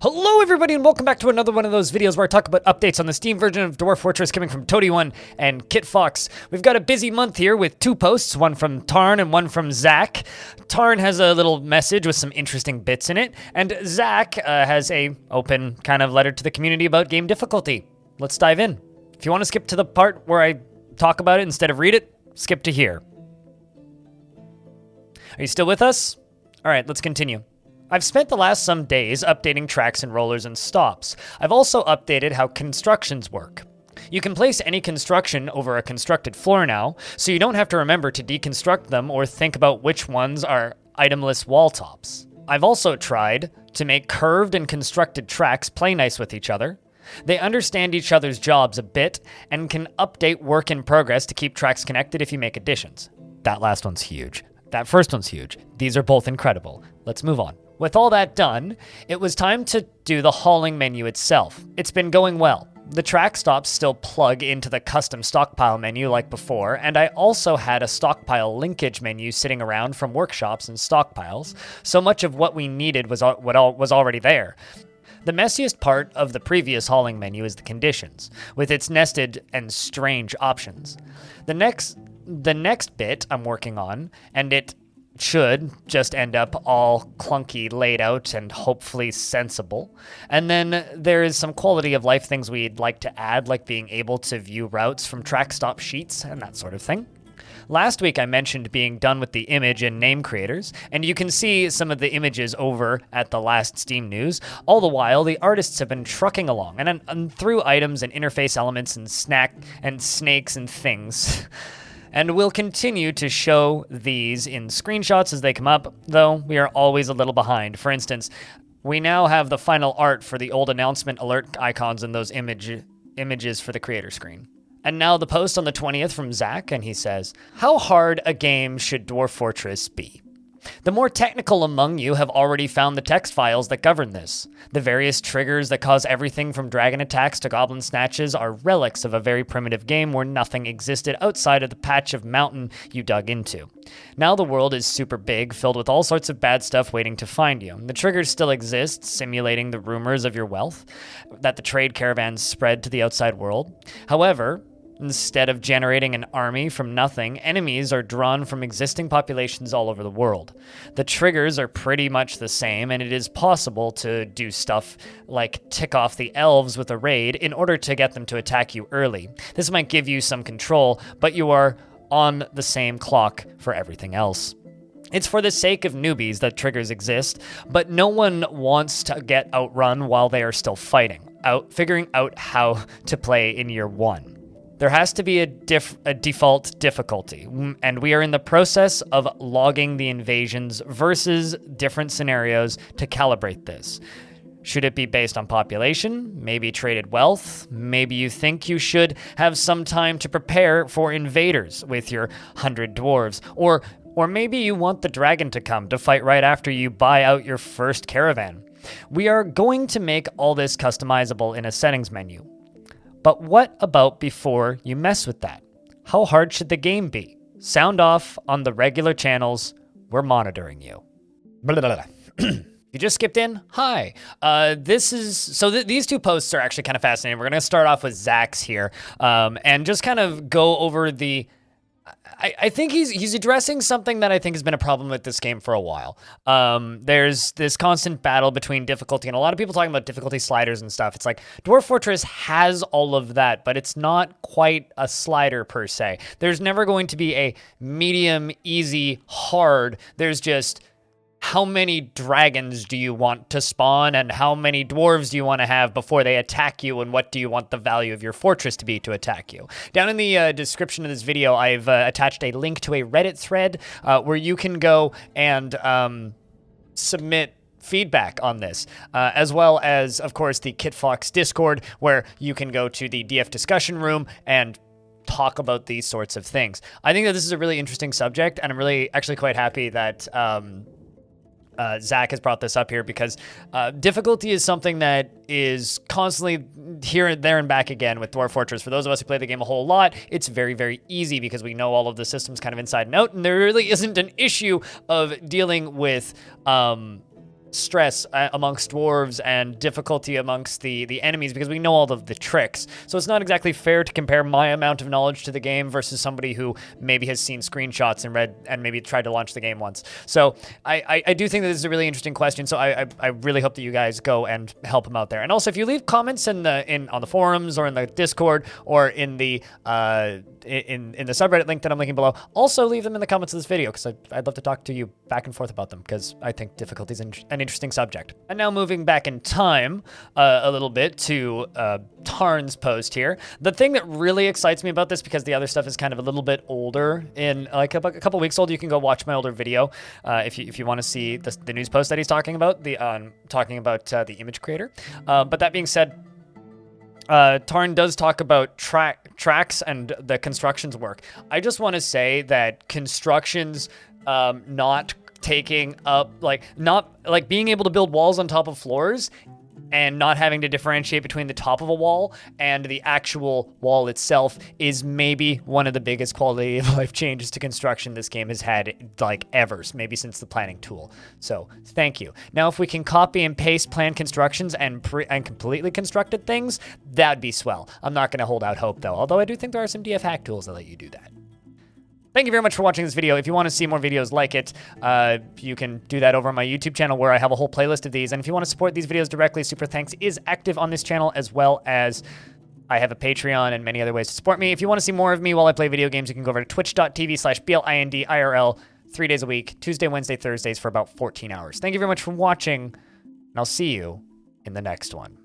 Hello everybody and welcome back to another one of those videos where I talk about updates on the Steam version of Dwarf Fortress coming from Toady1 and KitFox. We've got a busy month here with 2 posts, one from Tarn and one from Zach. Tarn has a little message with some interesting bits in it, and Zach has a open kind of letter to the community about game difficulty. Let's dive in. If you want to skip to the part where I talk about it instead of read it, skip to here. Are you still with us? All right, let's continue. I've spent the last some days updating tracks and rollers and stops. I've also updated how constructions work. You can place any construction over a constructed floor now, so you don't have to remember to deconstruct them or think about which ones are itemless wall tops. I've also tried to make curved and constructed tracks play nice with each other. They understand each other's jobs a bit and can update work in progress to keep tracks connected if you make additions. That last one's huge. That first one's huge. These are both incredible. Let's move on. With all that done, it was time to do the hauling menu itself. It's been going well. The track stops still plug into the custom stockpile menu like before, and I also had a stockpile linkage menu sitting around from workshops and stockpiles, so much of what we needed was already there. The messiest part of the previous hauling menu is the conditions, with its nested and strange options. The next bit I'm working on, and it should just end up all clunky laid out and hopefully sensible. And then there is some quality of life things we'd like to add, like being able to view routes from track stop sheets and that sort of thing. Last week I mentioned being done with the image and name creators, and you can see some of the images over at the last Steam news. All the while, the artists have been trucking along and through items and interface elements and snakes and things. And we'll continue to show these in screenshots as they come up, though we are always a little behind. For instance, we now have the final art for the old announcement alert icons in those images for the creator screen. And now the post on the 20th from Zach, and he says, "How hard a game should Dwarf Fortress be? The more technical among you have already found the text files that govern this. The various triggers that cause everything from dragon attacks to goblin snatches are relics of a very primitive game where nothing existed outside of the patch of mountain you dug into. Now the world is super big, filled with all sorts of bad stuff waiting to find you. The triggers still exist, simulating the rumors of your wealth, that the trade caravans spread to the outside world. However, instead of generating an army from nothing, enemies are drawn from existing populations all over the world. The triggers are pretty much the same, and it is possible to do stuff like tick off the elves with a raid in order to get them to attack you early. This might give you some control, but you are on the same clock for everything else. It's for the sake of newbies that triggers exist, but no one wants to get outrun while they are still figuring out how to play in year 1. There has to be a default difficulty, and we are in the process of logging the invasions versus different scenarios to calibrate this. Should it be based on population? Maybe traded wealth? Maybe you think you should have some time to prepare for invaders with your 100 dwarves, or maybe you want the dragon to come to fight right after you buy out your first caravan. We are going to make all this customizable in a settings menu. But what about before you mess with that? How hard should the game be? Sound off on the regular channels. We're monitoring you." Blah, blah, blah. You just skipped in? Hi. These 2 posts are actually kind of fascinating. We're going to start off with Zach's here and just kind of go over the... I think he's addressing something that I think has been a problem with this game for a while. There's this constant battle between difficulty, and a lot of people talking about difficulty sliders and stuff. It's like Dwarf Fortress has all of that, but it's not quite a slider per se. There's never going to be a medium, easy, hard. There's just how many dragons do you want to spawn and how many dwarves do you want to have before they attack you, and what do you want the value of your fortress to be to attack you. Down in the description of this video, I've attached a link to a Reddit thread where you can go and submit feedback on this, as well as, of course, the KitFox Discord, where you can go to the DF discussion room and talk about these sorts of things. I think that this is a really interesting subject, and I'm really actually quite happy that Zach has brought this up here, because difficulty is something that is constantly here and there and back again with Dwarf Fortress. For those of us who play the game a whole lot, it's very, very easy because we know all of the systems kind of inside and out, and there really isn't an issue of dealing with stress amongst dwarves and difficulty amongst the enemies because we know all of the tricks. So it's not exactly fair to compare my amount of knowledge to the game versus somebody who maybe has seen screenshots and read and maybe tried to launch the game once. So I do think that this is a really interesting question. So I really hope that you guys go and help him out there. And also, if you leave comments on the forums or in the Discord or in the in the subreddit link that I'm linking below, also leave them in the comments of this video because I'd love to talk to you back and forth about them because I think difficulty is an interesting subject. And now moving back in time a little bit to Tarn's post here. The thing that really excites me about this, because the other stuff is kind of a little bit older, in like a couple weeks old, you can go watch my older video if you want to see the news post that he's talking about, the image creator. But that being said, Tarn does talk about tracks and the constructions work. I just want to say that constructions not taking up, not being able to build walls on top of floors and not having to differentiate between the top of a wall and the actual wall itself is maybe one of the biggest quality of life changes to construction this game has had, like, ever, maybe since the planning tool. So thank you. Now, if we can copy and paste planned constructions and completely constructed things, that'd be swell. I'm not going to hold out hope, though, although I do think there are some DF hack tools that let you do that. Thank you very much for watching this video. If you want to see more videos like it, you can do that over on my YouTube channel where I have a whole playlist of these. And if you want to support these videos directly, Super Thanks is active on this channel, as well as I have a Patreon and many other ways to support me. If you want to see more of me while I play video games, you can go over to twitch.tv/BLINDIRL 3 days a week, Tuesday, Wednesday, Thursdays for about 14 hours. Thank you very much for watching, and I'll see you in the next one.